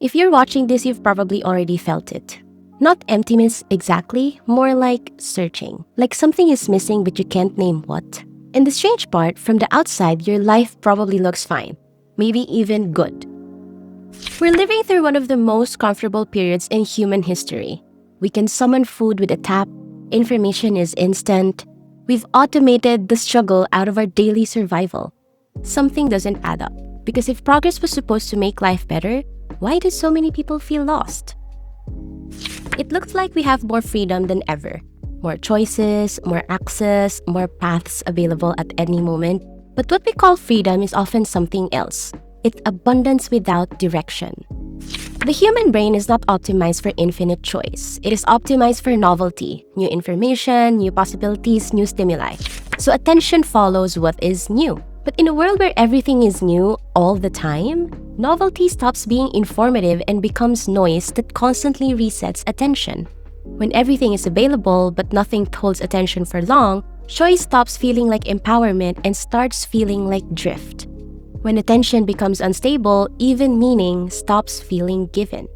If you're watching this, you've probably already felt it. Not emptiness exactly, more like searching. Like something is missing but you can't name what. And the strange part, from the outside, your life probably looks fine. Maybe even good. We're living through one of the most comfortable periods in human history. We can summon food with a tap, information is instant. We've automated the struggle out of our daily survival. Something doesn't add up, because if progress was supposed to make life better, why do so many people feel lost? It looks like we have more freedom than ever. More choices, more access, more paths available at any moment. But what we call freedom is often something else. It's abundance without direction. The human brain is not optimized for infinite choice. It is optimized for novelty, new information, new possibilities, new stimuli. So attention follows what is new. But in a world where everything is new all the time, novelty stops being informative and becomes noise that constantly resets attention. When everything is available but nothing holds attention for long, choice stops feeling like empowerment and starts feeling like drift. When attention becomes unstable, even meaning stops feeling given.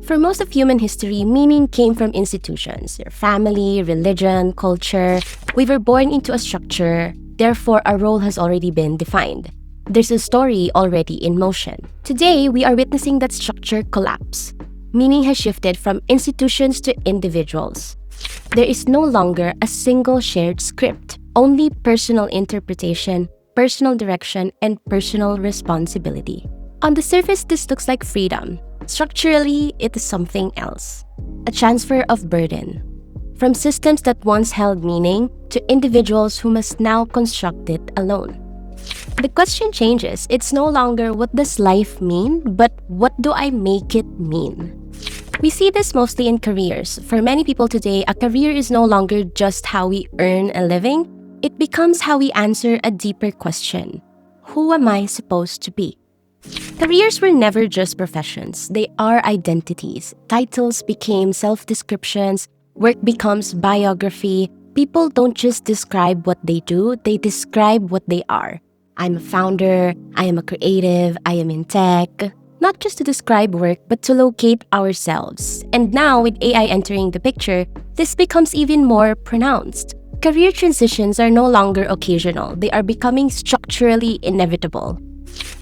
For most of human history, meaning came from institutions, your family, religion, culture. We were born into a structure, therefore our role has already been defined. There's a story already in motion. Today, we are witnessing that structure collapse. Meaning has shifted from institutions to individuals. There is no longer a single shared script, only personal interpretation, personal direction, and personal responsibility. On the surface, this looks like freedom. Structurally, it is something else. A transfer of burden. From systems that once held meaning to individuals who must now construct it alone. The question changes. It's no longer what does life mean, but what do I make it mean? We see this mostly in careers. For many people today, a career is no longer just how we earn a living. It becomes how we answer a deeper question. Who am I supposed to be? Careers were never just professions. They are identities. Titles became self-descriptions. Work becomes biography. People don't just describe what they do, they describe what they are. I'm a founder, I am a creative, I am in tech. Not just to describe work, but to locate ourselves. And now, with AI entering the picture, this becomes even more pronounced. Career transitions are no longer occasional. They are becoming structurally inevitable.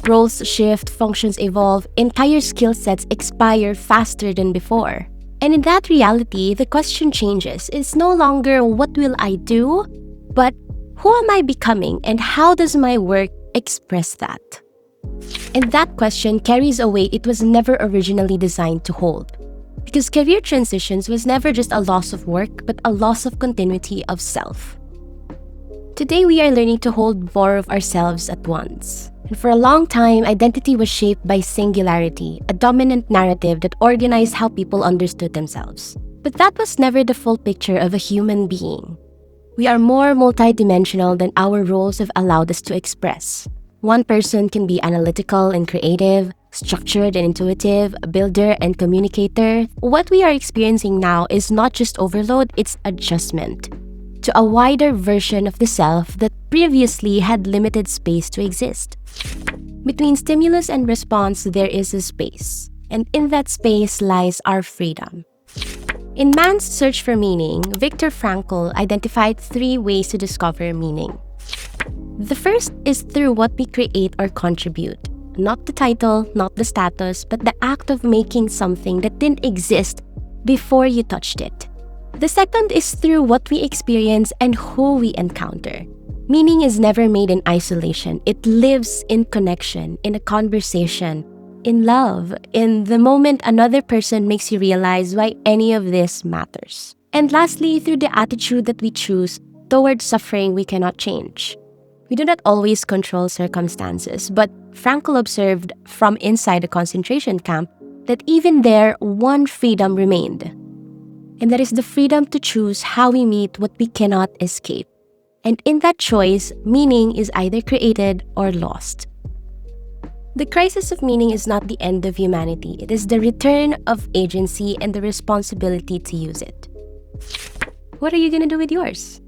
Roles shift, functions evolve, entire skill sets expire faster than before. And in that reality, the question changes. It's no longer what will I do, but who am I becoming and how does my work express that? And that question carries a weight it was never originally designed to hold. Because career transitions was never just a loss of work, but a loss of continuity of self. Today, we are learning to hold more of ourselves at once. And for a long time, identity was shaped by singularity, a dominant narrative that organized how people understood themselves. But that was never the full picture of a human being. We are more multidimensional than our roles have allowed us to express. One person can be analytical and creative, structured and intuitive, a builder and communicator. What we are experiencing now is not just overload, it's adjustment to a wider version of the self that previously had limited space to exist. Between stimulus and response, there is a space, and in that space lies our freedom. In Man's Search for Meaning, Viktor Frankl identified 3 ways to discover meaning. The first is through what we create or contribute. Not the title, not the status, but the act of making something that didn't exist before you touched it. The second is through what we experience and who we encounter. Meaning is never made in isolation. It lives in connection, in a conversation, in love, in the moment another person makes you realize why any of this matters. And lastly, through the attitude that we choose towards suffering we cannot change. We do not always control circumstances, but Frankl observed from inside a concentration camp that even there, one freedom remained. And that is the freedom to choose how we meet what we cannot escape. And in that choice, meaning is either created or lost. The crisis of meaning is not the end of humanity. It is the return of agency and the responsibility to use it. What are you going to do with yours?